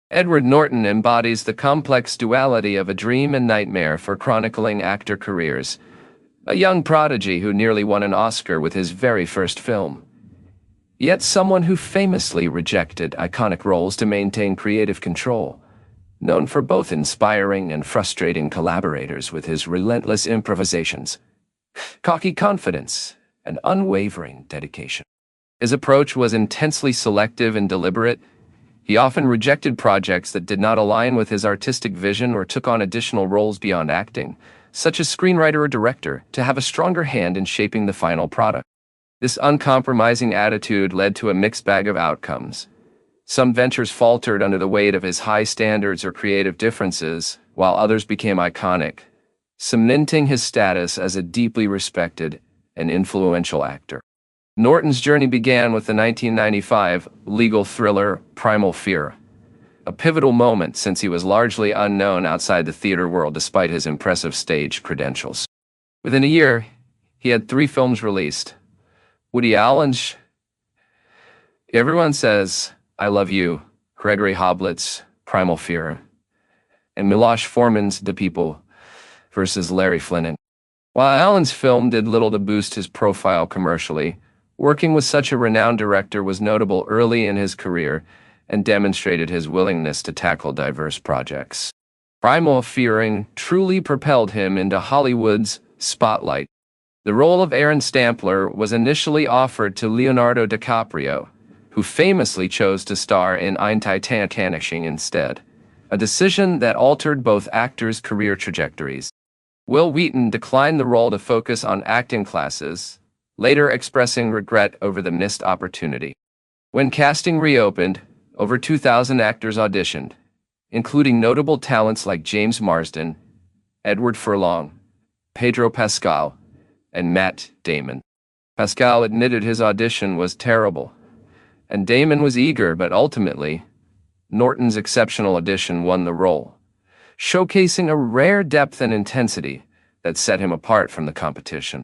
Edward Norton embodies the complex duality of a dream and nightmare for chronicling actor careers, a young prodigy who nearly won an Oscar with his very first film, yet someone who famously rejected iconic roles to maintain creative control, known for both inspiring and frustrating collaborators with his relentless improvisations, cocky confidence, and unwavering dedication. His approach was intensely selective and deliberate. He often rejected projects that did not align with his artistic vision or took on additional roles beyond acting, such as screenwriter or director, to have a stronger hand in shaping the final product. This uncompromising attitude led to a mixed bag of outcomes. Some ventures faltered under the weight of his high standards or creative differences, while others became iconic, cementing his status as a deeply respected and influential actor. Norton's journey began with the 1995 legal thriller Primal Fear, a pivotal moment since he was largely unknown outside the theater world despite his impressive stage credentials. Within a year, he had 3 films released. Woody Allen's Everyone Says I Love You, Gregory Hoblet's Primal Fear, and Miloš Forman's The People vs. Larry Flynn. While Allen's film did little to boost his profile commercially, working with such a renowned director was notable early in his career and demonstrated his willingness to tackle diverse projects. Primal Fear truly propelled him into Hollywood's spotlight. The role of Aaron Stampler was initially offered to Leonardo DiCaprio, who famously chose to star in Ein Titanic instead, a decision that altered both actors' career trajectories. Will Wheaton declined the role to focus on acting classes, later expressing regret over the missed opportunity. When casting reopened, over 2,000 actors auditioned, including notable talents like James Marsden, Edward Furlong, Pedro Pascal, and Matt Damon. Pascal admitted his audition was terrible, and Damon was eager, but ultimately, Norton's exceptional audition won the role, showcasing a rare depth and intensity that set him apart from the competition.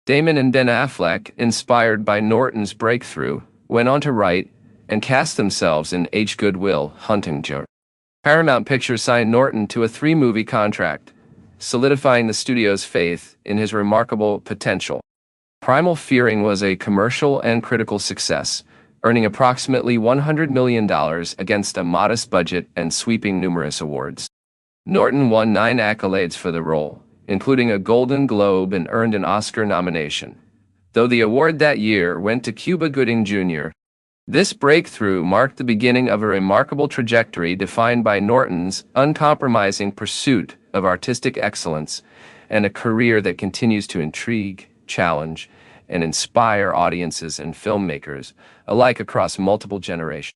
Damon and Ben Affleck, inspired by Norton's breakthrough, went on to write and cast themselves in H. Good Will Hunting. Paramount Pictures signed Norton to a 3-movie contract, solidifying the studio's faith in his remarkable potential. Primal Fear was a commercial and critical success, earning approximately $100 million against a modest budget and sweeping numerous awards. Norton won 9 accolades for the role, including a Golden Globe, and earned an Oscar nomination, though the award that year went to Cuba Gooding Jr. This breakthrough marked the beginning of a remarkable trajectory defined by Norton's uncompromising pursuit of artistic excellence and a career that continues to intrigue, challenge, and inspire audiences and filmmakers alike across multiple generations.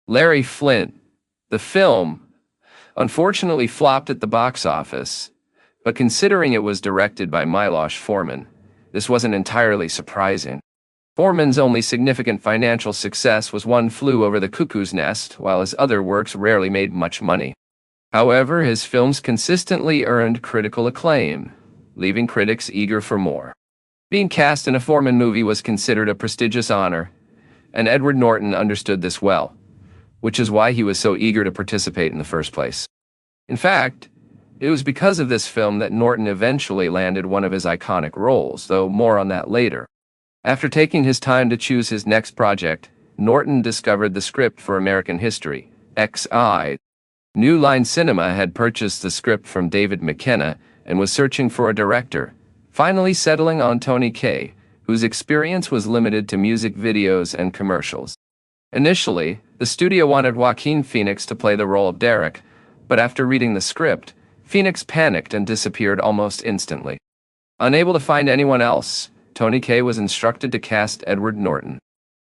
Larry Flynn. The film, unfortunately, flopped at the box office, but considering it was directed by Miloš Forman, this wasn't entirely surprising. Forman's only significant financial success was One Flew Over the Cuckoo's Nest, while his other works rarely made much money. However, his films consistently earned critical acclaim, leaving critics eager for more. Being cast in a Forman movie was considered a prestigious honor, and Edward Norton understood this well, which is why he was so eager to participate in the first place. In fact, it was because of this film that Norton eventually landed one of his iconic roles, though more on that later. After taking his time to choose his next project, Norton discovered the script for American History, X.I. New Line Cinema had purchased the script from David McKenna and was searching for a director, finally settling on Tony Kaye, whose experience was limited to music videos and commercials. Initially, the studio wanted Joaquin Phoenix to play the role of Derek, but after reading the script, Phoenix panicked and disappeared almost instantly. Unable to find anyone else, Tony Kaye was instructed to cast Edward Norton.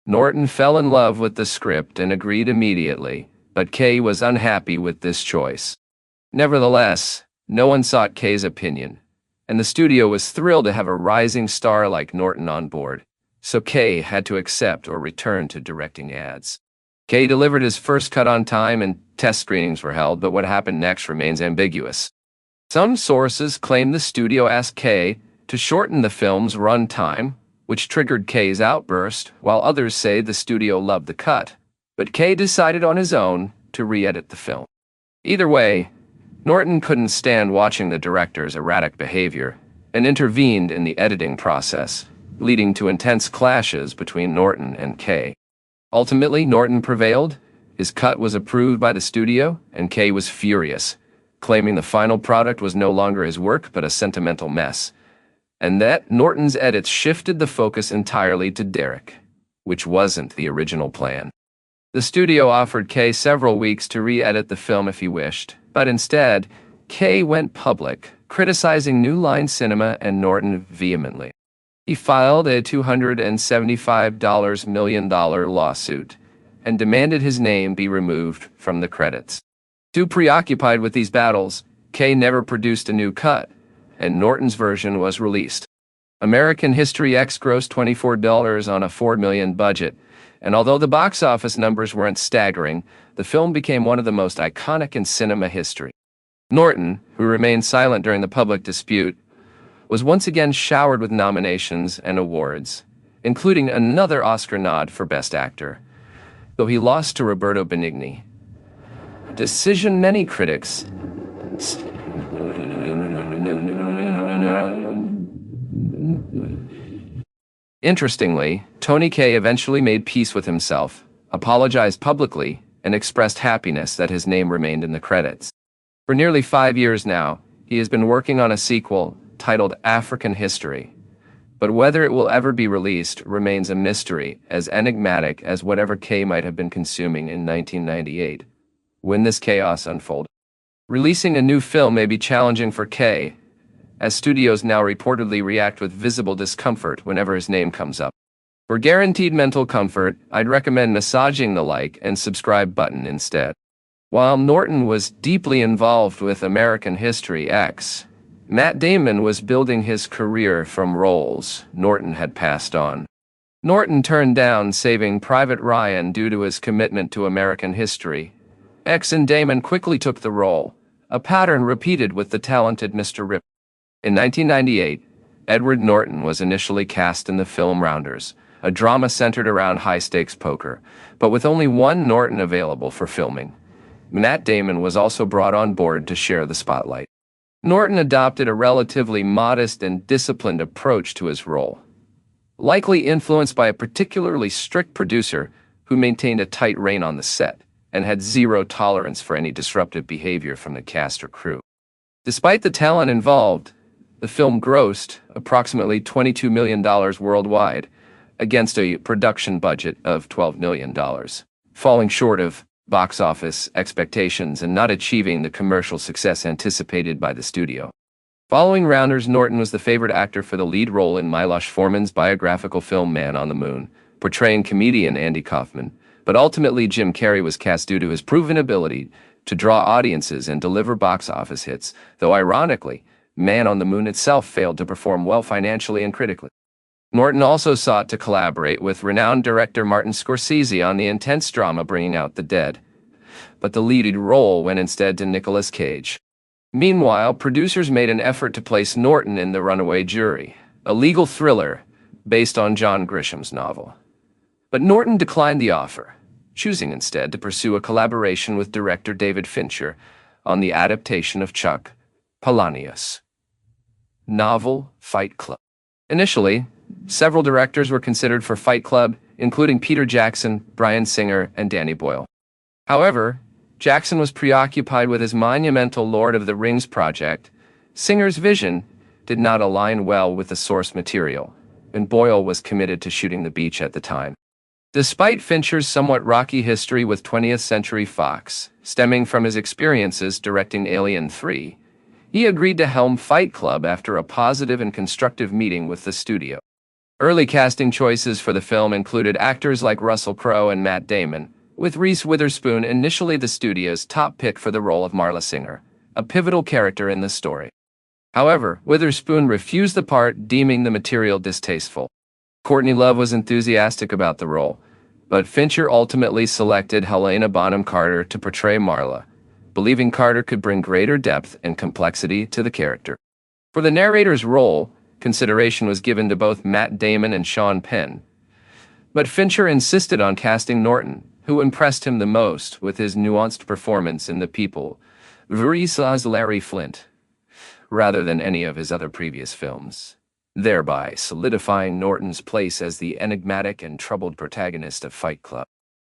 Norton fell in love with the script and agreed immediately, but Kaye was unhappy with this choice. Nevertheless, no one sought Kaye's opinion, and the studio was thrilled to have a rising star like Norton on board, so Kaye had to accept or return to directing ads. Kaye delivered his first cut on time and test screenings were held, but what happened next remains ambiguous. Some sources claim the studio asked Kaye to shorten the film's run time, which triggered Kaye's outburst, while others say the studio loved the cut. But Kaye decided on his own to re-edit the film. Either way, Norton couldn't stand watching the director's erratic behavior and intervened in the editing process, leading to intense clashes between Norton and Kay. Ultimately, Norton prevailed. His cut was approved by the studio, and Kay was furious, claiming the final product was no longer his work but a sentimental mess, and that Norton's edits shifted the focus entirely to Derek, which wasn't the original plan. The studio offered Kay several weeks to re-edit the film if he wished, but instead, Kay went public, criticizing New Line Cinema and Norton vehemently. He filed a $275 million lawsuit and demanded his name be removed from the credits. Too preoccupied with these battles, Kay never produced a new cut, and Norton's version was released. American History X grossed $24 on a $4 million budget, and although the box office numbers weren't staggering, the film became one of the most iconic in cinema history. Norton, who remained silent during the public dispute, was once again showered with nominations and awards, including another Oscar nod for Best Actor, though he lost to Roberto Benigni. Decision many critics Interestingly, Tony Kaye eventually made peace with himself, apologized publicly, and expressed happiness that his name remained in the credits. For nearly 5 years now, he has been working on a sequel titled African History, but whether it will ever be released remains a mystery, as enigmatic as whatever Kaye might have been consuming in 1998, when this chaos unfolded. Releasing a new film may be challenging for Kaye, as studios now reportedly react with visible discomfort whenever his name comes up. For guaranteed mental comfort, I'd recommend massaging the like and subscribe button instead. While Norton was deeply involved with American History X, Matt Damon was building his career from roles Norton had passed on. Norton turned down Saving Private Ryan due to his commitment to American history X, and Damon quickly took the role, a pattern repeated with the talented Mr. Rip. In 1998, Edward Norton was initially cast in the film Rounders, a drama centered around high-stakes poker, but with only one Norton available for filming. Matt Damon was also brought on board to share the spotlight. Norton adopted a relatively modest and disciplined approach to his role, likely influenced by a particularly strict producer who maintained a tight rein on the set and had zero tolerance for any disruptive behavior from the cast or crew. Despite the talent involved, the film grossed approximately $22 million worldwide against a production budget of $12 million, falling short of box office expectations and not achieving the commercial success anticipated by the studio. Following Rounders, Norton was the favorite actor for the lead role in Miloš Forman's biographical film Man on the Moon, portraying comedian Andy Kaufman, but ultimately Jim Carrey was cast due to his proven ability to draw audiences and deliver box office hits, though ironically, Man on the Moon itself failed to perform well financially and critically. Norton also sought to collaborate with renowned director Martin Scorsese on the intense drama Bringing Out the Dead, but the lead role went instead to Nicolas Cage. Meanwhile, producers made an effort to place Norton in The Runaway Jury, a legal thriller based on John Grisham's novel. But Norton declined the offer, choosing instead to pursue a collaboration with director David Fincher on the adaptation of Chuck Palahniuk's novel Fight Club. Initially, several directors were considered for Fight Club, including Peter Jackson, Bryan Singer, and Danny Boyle. However, Jackson was preoccupied with his monumental Lord of the Rings project. Singer's vision did not align well with the source material, and Boyle was committed to shooting the beach at the time. Despite Fincher's somewhat rocky history with 20th Century Fox, stemming from his experiences directing Alien 3, he agreed to helm Fight Club after a positive and constructive meeting with the studio. Early casting choices for the film included actors like Russell Crowe and Matt Damon, with Reese Witherspoon initially the studio's top pick for the role of Marla Singer, a pivotal character in the story. However, Witherspoon refused the part, deeming the material distasteful. Courtney Love was enthusiastic about the role, but Fincher ultimately selected Helena Bonham Carter to portray Marla, believing Carter could bring greater depth and complexity to the character. For the narrator's role, consideration was given to both Matt Damon and Sean Penn, but Fincher insisted on casting Norton, who impressed him the most with his nuanced performance in The People vs. Larry Flynt, rather than any of his other previous films, thereby solidifying Norton's place as the enigmatic and troubled protagonist of Fight Club.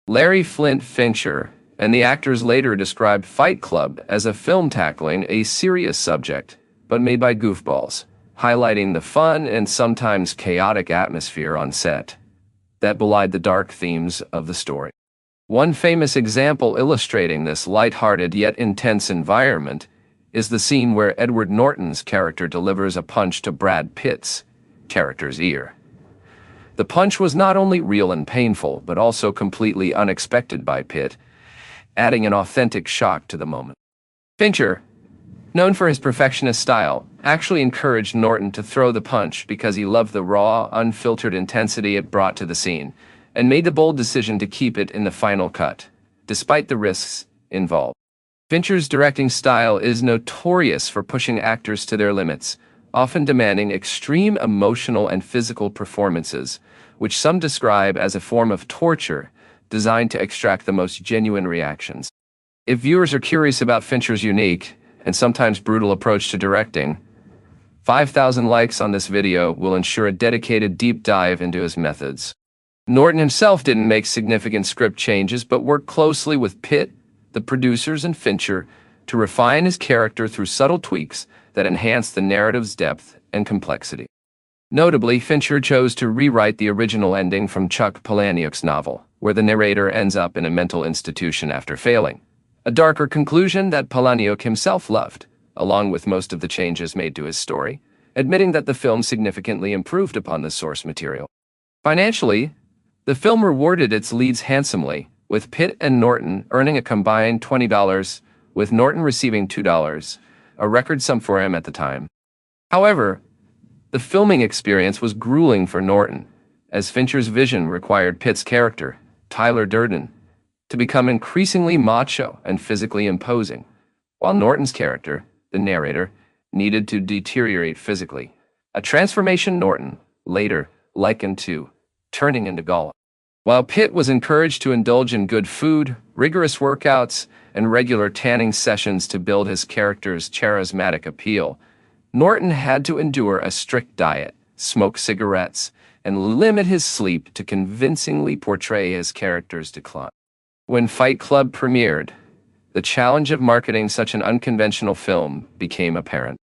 Larry Flynt Fincher and the actors later described Fight Club as a film tackling a serious subject, but made by goofballs, highlighting the fun and sometimes chaotic atmosphere on set that belied the dark themes of the story. One famous example illustrating this light-hearted yet intense environment is the scene where Edward Norton's character delivers a punch to Brad Pitt's character's ear. The punch was not only real and painful, but also completely unexpected by Pitt, adding an authentic shock to the moment. Fincher, known for his perfectionist style, actually encouraged Norton to throw the punch because he loved the raw, unfiltered intensity it brought to the scene, and made the bold decision to keep it in the final cut, despite the risks involved. Fincher's directing style is notorious for pushing actors to their limits, often demanding extreme emotional and physical performances, which some describe as a form of torture designed to extract the most genuine reactions. If viewers are curious about Fincher's unique and sometimes brutal approach to directing, 5,000 likes on this video will ensure a dedicated deep dive into his methods. Norton himself didn't make significant script changes, but worked closely with Pitt, the producers, and Fincher to refine his character through subtle tweaks that enhanced the narrative's depth and complexity. Notably, Fincher chose to rewrite the original ending from Chuck Palahniuk's novel, where the narrator ends up in a mental institution after failing, a darker conclusion that Palahniuk himself loved, along with most of the changes made to his story, admitting that the film significantly improved upon the source material. Financially, the film rewarded its leads handsomely, with Pitt and Norton earning a combined $20, with Norton receiving $2, a record sum for him at the time. However, the filming experience was grueling for Norton, as Fincher's vision required Pitt's character, Tyler Durden, to become increasingly macho and physically imposing, while Norton's character, the narrator, needed to deteriorate physically, a transformation Norton later likened to turning into Gollum. While Pitt was encouraged to indulge in good food, rigorous workouts, and regular tanning sessions to build his character's charismatic appeal, Norton had to endure a strict diet, smoke cigarettes, and limit his sleep to convincingly portray his character's decline. When Fight Club premiered, the challenge of marketing such an unconventional film became apparent.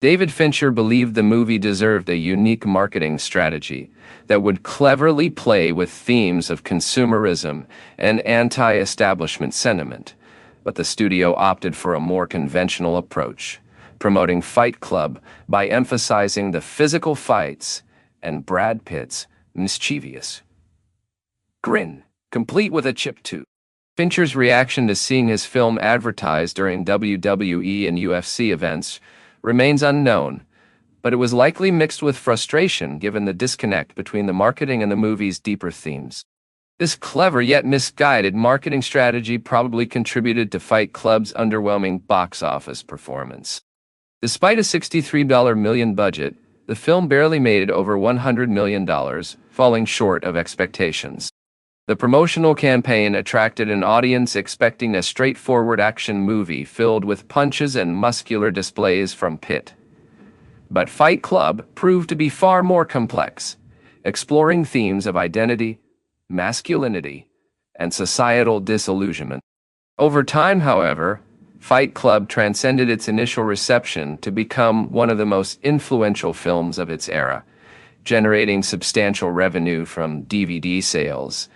David Fincher believed the movie deserved a unique marketing strategy that would cleverly play with themes of consumerism and anti-establishment sentiment, but the studio opted for a more conventional approach, promoting Fight Club by emphasizing the physical fights and Brad Pitt's mischievous grin, complete with a chipped tooth. Fincher's reaction to seeing his film advertised during WWE and UFC events remains unknown, but it was likely mixed with frustration given the disconnect between the marketing and the movie's deeper themes. This clever yet misguided marketing strategy probably contributed to Fight Club's underwhelming box office performance. Despite a $63 million budget, the film barely made over $100 million, falling short of expectations. The promotional campaign attracted an audience expecting a straightforward action movie filled with punches and muscular displays from Pitt. But Fight Club proved to be far more complex, exploring themes of identity, masculinity, and societal disillusionment. Over time, however, Fight Club transcended its initial reception to become one of the most influential films of its era, generating substantial revenue from DVD sales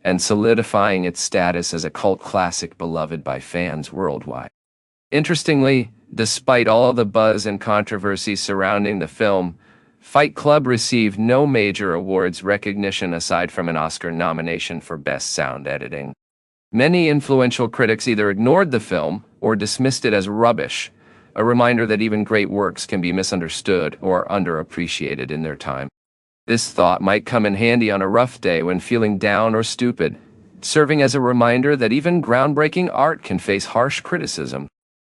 and solidifying its status as a cult classic beloved by fans worldwide. Interestingly, despite all the buzz and controversy surrounding the film, Fight Club received no major awards recognition aside from an Oscar nomination for Best Sound Editing. Many influential critics either ignored the film or dismissed it as rubbish, a reminder that even great works can be misunderstood or underappreciated in their time. This thought might come in handy on a rough day when feeling down or stupid, serving as a reminder that even groundbreaking art can face harsh criticism.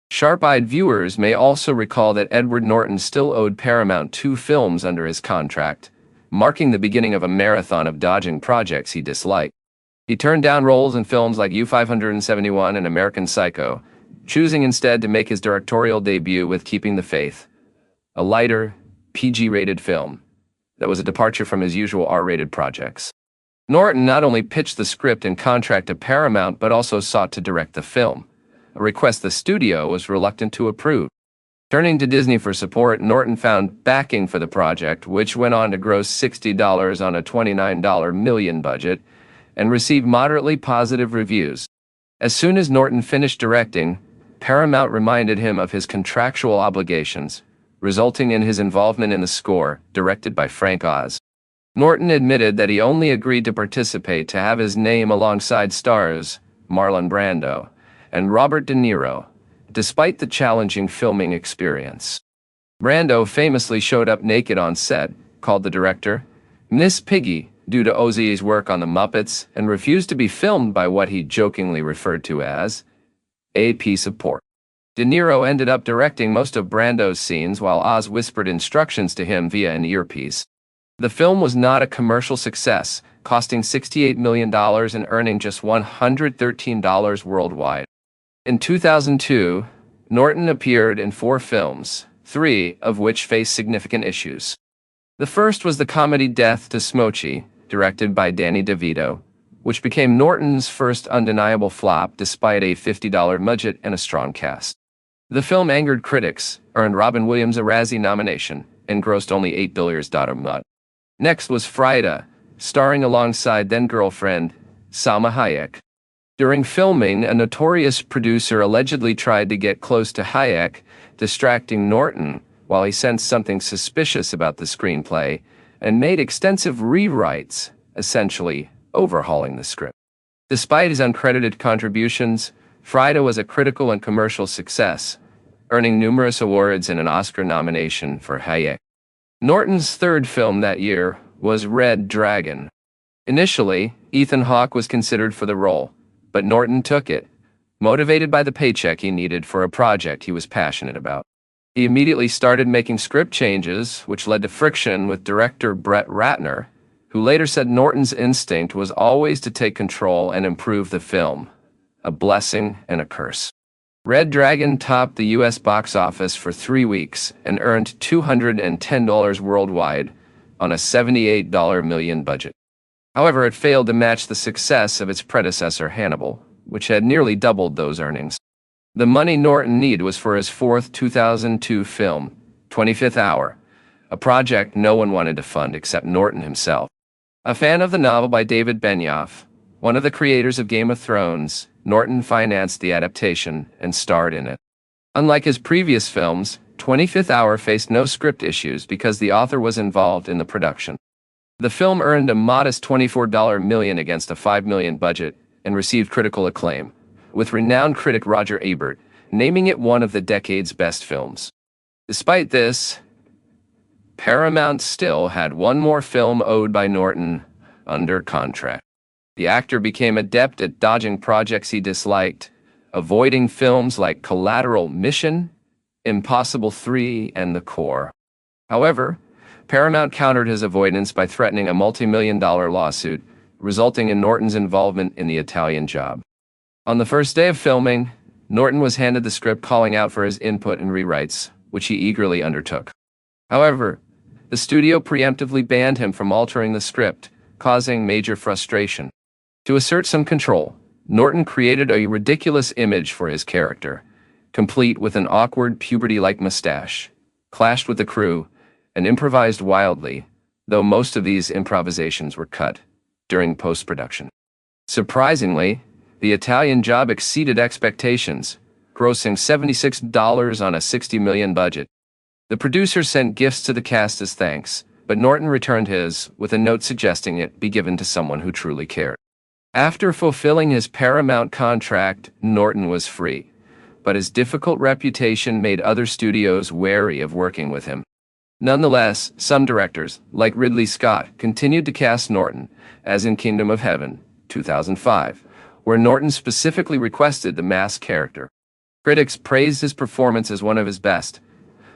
Sharp-eyed viewers may also recall that Edward Norton still owed Paramount 2 films under his contract, marking the beginning of a marathon of dodging projects he disliked. He turned down roles in films like U-571 and American Psycho, choosing instead to make his directorial debut with Keeping the Faith, a lighter, PG-rated film that was a departure from his usual R-rated projects. Norton not only pitched the script and contract to Paramount but also sought to direct the film, a request the studio was reluctant to approve. Turning to Disney for support, Norton found backing for the project, which went on to gross $60 on a $29 million budget, and received moderately positive reviews. As soon as Norton finished directing, Paramount reminded him of his contractual obligations, resulting in his involvement in the score, directed by Frank Oz. Norton admitted that he only agreed to participate to have his name alongside stars Marlon Brando and Robert De Niro, despite the challenging filming experience. Brando famously showed up naked on set, called the director Miss Piggy due to Oz's work on The Muppets, and refused to be filmed by what he jokingly referred to as a piece of pork. De Niro ended up directing most of Brando's scenes while Oz whispered instructions to him via an earpiece. The film was not a commercial success, costing $68 million and earning just $113 worldwide. In 2002, Norton appeared in 4 films, 3 of which faced significant issues. The first was the comedy Death to Smoochy, directed by Danny DeVito, which became Norton's first undeniable flop despite a $50 budget and a strong cast. The film angered critics, earned Robin Williams a Razzie nomination, and grossed only $8 billion. Next was Frida, starring alongside then-girlfriend Salma Hayek. During filming, a notorious producer allegedly tried to get close to Hayek, distracting Norton while he sensed something suspicious about the screenplay, and made extensive rewrites, essentially overhauling the script. Despite his uncredited contributions, Frida was a critical and commercial success, earning numerous awards and an Oscar nomination for Hayek. Norton's third film that year was Red Dragon. Initially, Ethan Hawke was considered for the role, but Norton took it, motivated by the paycheck he needed for a project he was passionate about. He immediately started making script changes, which led to friction with director Brett Ratner, who later said Norton's instinct was always to take control and improve the film, a blessing and a curse. Red Dragon topped the U.S. box office for 3 weeks and earned $210 worldwide on a $78 million budget. However, it failed to match the success of its predecessor Hannibal, which had nearly doubled those earnings. The money Norton needed was for his fourth 2002 film, 25th Hour, a project no one wanted to fund except Norton himself. A fan of the novel by David Benioff, one of the creators of Game of Thrones, Norton financed the adaptation and starred in it. Unlike his previous films, 25th Hour faced no script issues because the author was involved in the production. The film earned a modest $24 million against a $5 million budget and received critical acclaim, with renowned critic Roger Ebert naming it one of the decade's best films. Despite this, Paramount still had one more film owed by Norton under contract. The actor became adept at dodging projects he disliked, avoiding films like Collateral Mission, Impossible 3, and The Core. However, Paramount countered his avoidance by threatening a multi-million-dollar lawsuit, resulting in Norton's involvement in The Italian Job. On the first day of filming, Norton was handed the script calling out for his input and rewrites, which he eagerly undertook. However, the studio preemptively banned him from altering the script, causing major frustration. To assert some control, Norton created a ridiculous image for his character, complete with an awkward puberty-like mustache, clashed with the crew, and improvised wildly, though most of these improvisations were cut during post-production. Surprisingly, The Italian Job exceeded expectations, grossing $76 on a $60 million budget. The producer sent gifts to the cast as thanks, but Norton returned his, with a note suggesting it be given to someone who truly cared. After fulfilling his Paramount contract, Norton was free, but his difficult reputation made other studios wary of working with him. Nonetheless, some directors, like Ridley Scott, continued to cast Norton, as in Kingdom of Heaven, 2005, where Norton specifically requested the masked character. Critics praised his performance as one of his best,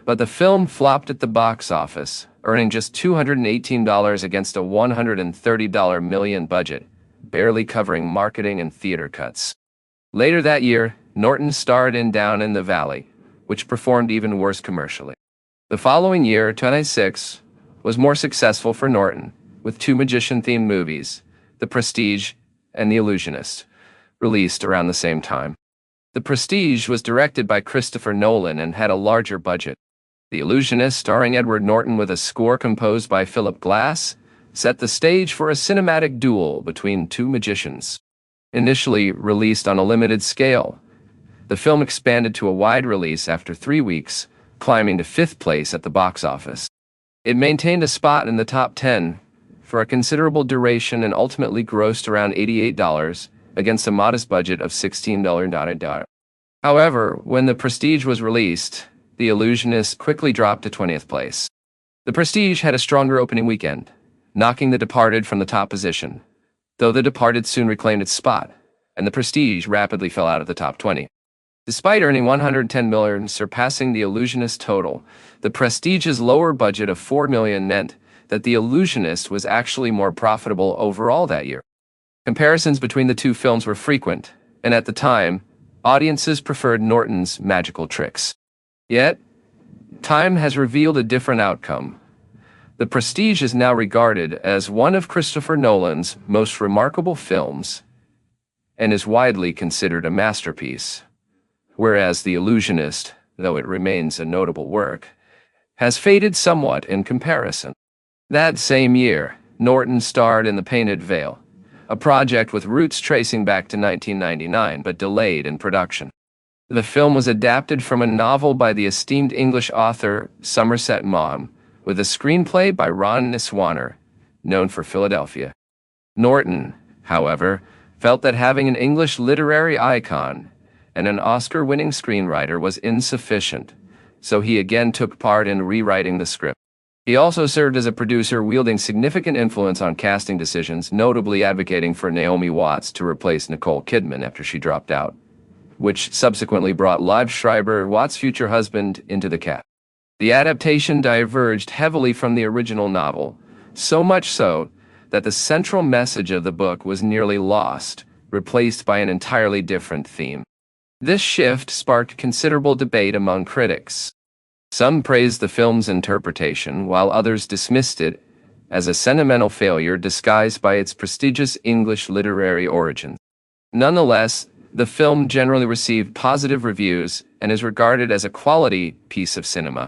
but the film flopped at the box office, earning just $218 against a $130 million budget, barely covering marketing and theater cuts. Later that year, Norton starred in Down in the Valley, which performed even worse commercially. The following year, 2006, was more successful for Norton, with two magician-themed movies, The Prestige and The Illusionist, released around the same time. The Prestige was directed by Christopher Nolan and had a larger budget. The Illusionist, starring Edward Norton with a score composed by Philip Glass, set the stage for a cinematic duel between two magicians. Initially released on a limited scale, the film expanded to a wide release after 3 weeks, climbing to 5th place at the box office. It maintained a spot in the top 10 for a considerable duration and ultimately grossed around $88 against a modest budget of $16. However, when The Prestige was released, The Illusionist quickly dropped to 20th place. The Prestige had a stronger opening weekend, knocking The Departed from the top position, though The Departed soon reclaimed its spot, and The Prestige rapidly fell out of the top 20. Despite earning $110 million, surpassing The Illusionist total, The Prestige's lower budget of $4 million meant that The Illusionist was actually more profitable overall that year. Comparisons between the two films were frequent, and at the time, audiences preferred Norton's magical tricks. Yet, time has revealed a different outcome. The Prestige is now regarded as one of Christopher Nolan's most remarkable films and is widely considered a masterpiece, whereas The Illusionist, though it remains a notable work, has faded somewhat in comparison. That same year, Norton starred in The Painted Veil, a project with roots tracing back to 1999 but delayed in production. The film was adapted from a novel by the esteemed English author Somerset Maugham, with a screenplay by Ron Niswaner, known for Philadelphia. Norton, however, felt that having an English literary icon and an Oscar-winning screenwriter was insufficient, so he again took part in rewriting the script. He also served as a producer, wielding significant influence on casting decisions, notably advocating for Naomi Watts to replace Nicole Kidman after she dropped out, which subsequently brought Liev Schreiber, Watts' future husband, into the cast. The adaptation diverged heavily from the original novel, so much so that the central message of the book was nearly lost, replaced by an entirely different theme. This shift sparked considerable debate among critics. Some praised the film's interpretation, while others dismissed it as a sentimental failure disguised by its prestigious English literary origins. Nonetheless, the film generally received positive reviews and is regarded as a quality piece of cinema.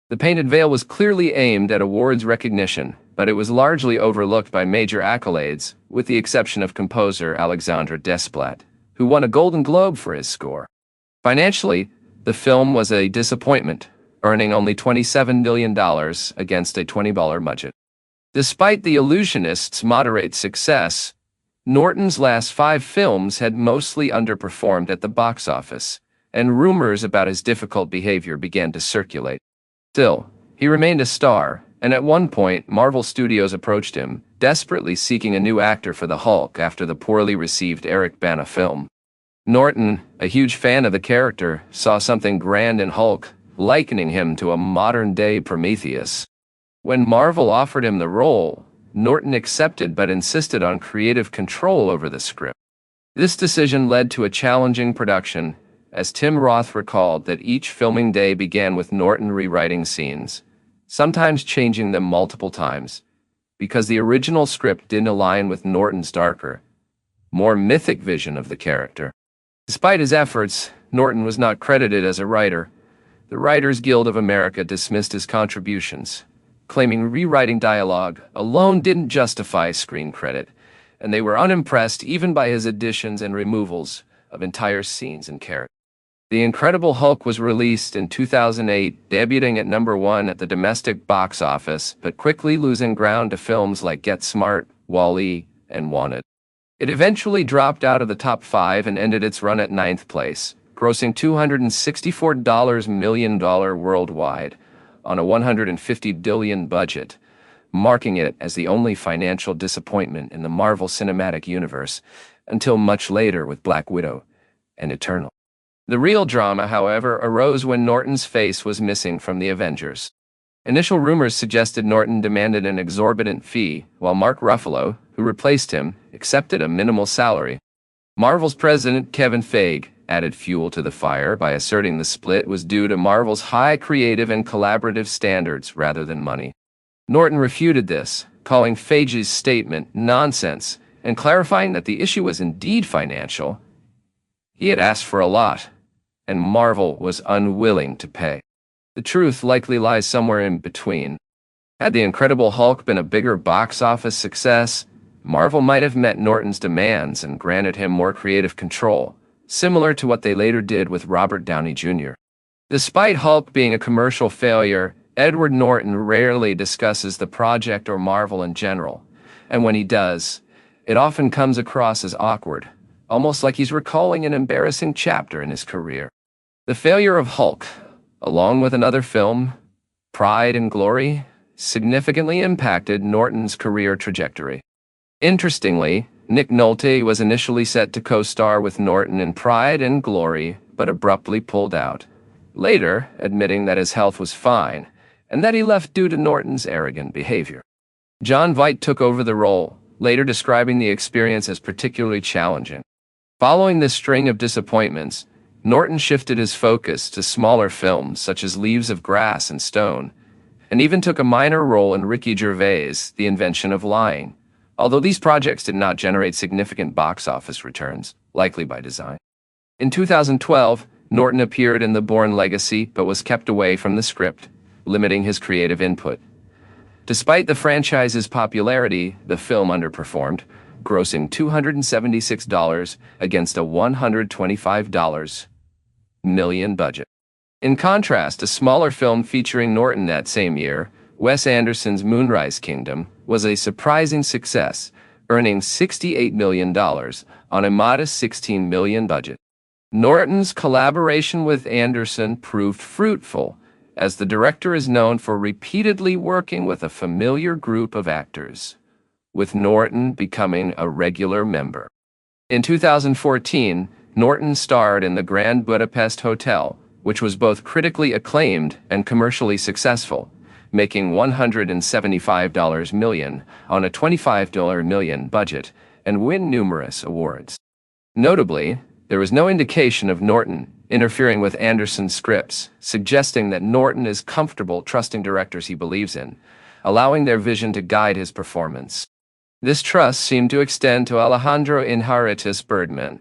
The Painted Veil was clearly aimed at awards recognition, but it was largely overlooked by major accolades, with the exception of composer Alexandre Desplat, who won a Golden Globe for his score. Financially, the film was a disappointment, earning only $27 million against a $20 million budget. Despite The Illusionist's moderate success, Norton's last 5 films had mostly underperformed at the box office, and rumors about his difficult behavior began to circulate. Still, he remained a star, and at one point, Marvel Studios approached him, desperately seeking a new actor for the Hulk after the poorly received Eric Bana film. Norton, a huge fan of the character, saw something grand in Hulk, likening him to a modern-day Prometheus. When Marvel offered him the role, Norton accepted but insisted on creative control over the script. This decision led to a challenging production, as Tim Roth recalled that each filming day began with Norton rewriting scenes, sometimes changing them multiple times, because the original script didn't align with Norton's darker, more mythic vision of the character. Despite his efforts, Norton was not credited as a writer. The Writers Guild of America dismissed his contributions, claiming rewriting dialogue alone didn't justify screen credit, and they were unimpressed even by his additions and removals of entire scenes and characters. The Incredible Hulk was released in 2008, debuting at #1 at the domestic box office, but quickly losing ground to films like Get Smart, Wall-E, and Wanted. It eventually dropped out of the top 5 and ended its run at 9th place, grossing $264 million worldwide on a $150 billion budget, marking it as the only financial disappointment in the Marvel Cinematic Universe until much later with Black Widow and Eternal. The real drama, however, arose when Norton's face was missing from the Avengers. Initial rumors suggested Norton demanded an exorbitant fee, while Mark Ruffalo, who replaced him, accepted a minimal salary. Marvel's president, Kevin Feige, added fuel to the fire by asserting the split was due to Marvel's high creative and collaborative standards rather than money. Norton refuted this, calling Feige's statement nonsense and clarifying that the issue was indeed financial. He had asked for a lot, and Marvel was unwilling to pay. The truth likely lies somewhere in between. Had The Incredible Hulk been a bigger box office success, Marvel might have met Norton's demands and granted him more creative control, similar to what they later did with Robert Downey Jr. Despite Hulk being a commercial failure, Edward Norton rarely discusses the project or Marvel in general, and when he does, it often comes across as awkward, almost like he's recalling an embarrassing chapter in his career. The failure of Hulk, along with another film, Pride and Glory, significantly impacted Norton's career trajectory. Interestingly, Nick Nolte was initially set to co-star with Norton in Pride and Glory, but abruptly pulled out, later admitting that his health was fine and that he left due to Norton's arrogant behavior. Jon Voight took over the role, later describing the experience as particularly challenging. Following this string of disappointments, Norton shifted his focus to smaller films such as Leaves of Grass and Stone, and even took a minor role in Ricky Gervais' The Invention of Lying, although these projects did not generate significant box office returns, likely by design. In 2012, Norton appeared in The Bourne Legacy but was kept away from the script, limiting his creative input. Despite the franchise's popularity, the film underperformed, grossing $276 against a $125 million budget. In contrast, a smaller film featuring Norton that same year, Wes Anderson's Moonrise Kingdom, was a surprising success, earning $68 million on a modest $16 million budget. Norton's collaboration with Anderson proved fruitful, as the director is known for repeatedly working with a familiar group of actors, with Norton becoming a regular member. In 2014, Norton starred in The Grand Budapest Hotel, which was both critically acclaimed and commercially successful, making $175 million on a $25 million budget and win numerous awards. Notably, there was no indication of Norton interfering with Anderson's scripts, suggesting that Norton is comfortable trusting directors he believes in, allowing their vision to guide his performance. This trust seemed to extend to Alejandro Inarritu's Birdman,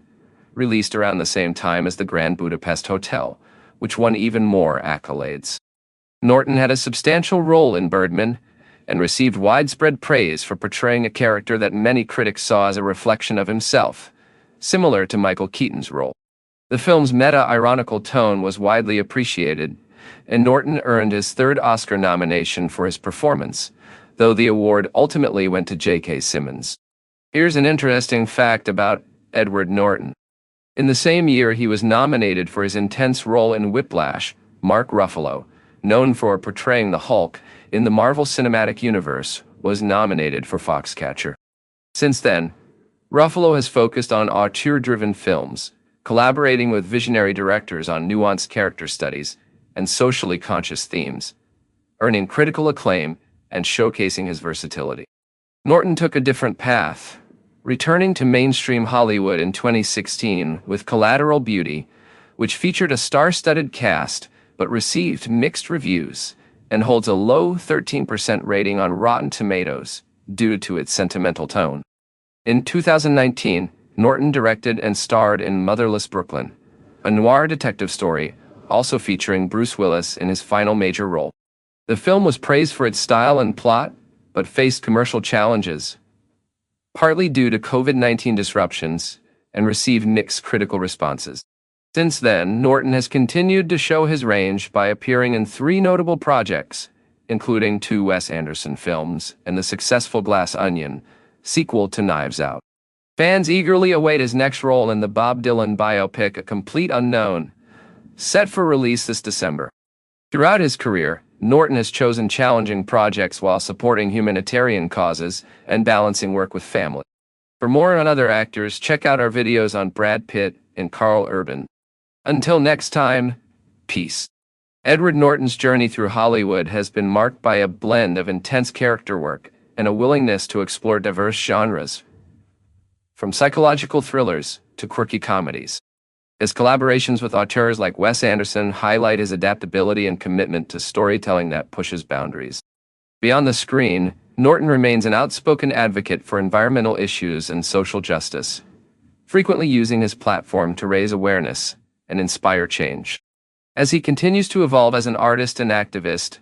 released around the same time as The Grand Budapest Hotel, which won even more accolades. Norton had a substantial role in Birdman and received widespread praise for portraying a character that many critics saw as a reflection of himself, similar to Michael Keaton's role. The film's meta-ironical tone was widely appreciated, and Norton earned his third Oscar nomination for his performance, though the award ultimately went to J.K. Simmons. Here's an interesting fact about Edward Norton. In the same year he was nominated for his intense role in Whiplash, Mark Ruffalo, known for portraying the Hulk in the Marvel Cinematic Universe, was nominated for Foxcatcher. Since then, Ruffalo has focused on auteur-driven films, collaborating with visionary directors on nuanced character studies and socially conscious themes, earning critical acclaim and showcasing his versatility. Norton took a different path, returning to mainstream Hollywood in 2016 with Collateral Beauty, which featured a star-studded cast but received mixed reviews and holds a low 13% rating on Rotten Tomatoes due to its sentimental tone. In 2019, Norton directed and starred in Motherless, Brooklyn, a noir detective story, also featuring Bruce Willis in his final major role. The film was praised for its style and plot, but faced commercial challenges, partly due to COVID-19 disruptions, and received mixed critical responses. Since then, Norton has continued to show his range by appearing in 3 notable projects, including 2 Wes Anderson films and the successful Glass Onion, sequel to Knives Out. Fans eagerly await his next role in the Bob Dylan biopic A Complete Unknown, set for release this December. Throughout his career, Norton has chosen challenging projects while supporting humanitarian causes and balancing work with family. For more on other actors, check out our videos on Brad Pitt and Carl Urban. Until next time, peace. Edward Norton's journey through Hollywood has been marked by a blend of intense character work and a willingness to explore diverse genres, from psychological thrillers to quirky comedies. His collaborations with auteurs like Wes Anderson highlight his adaptability and commitment to storytelling that pushes boundaries. Beyond the screen, Norton remains an outspoken advocate for environmental issues and social justice, frequently using his platform to raise awareness and inspire change. As he continues to evolve as an artist and activist,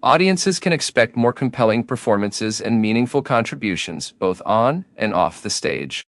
audiences can expect more compelling performances and meaningful contributions both on and off the stage.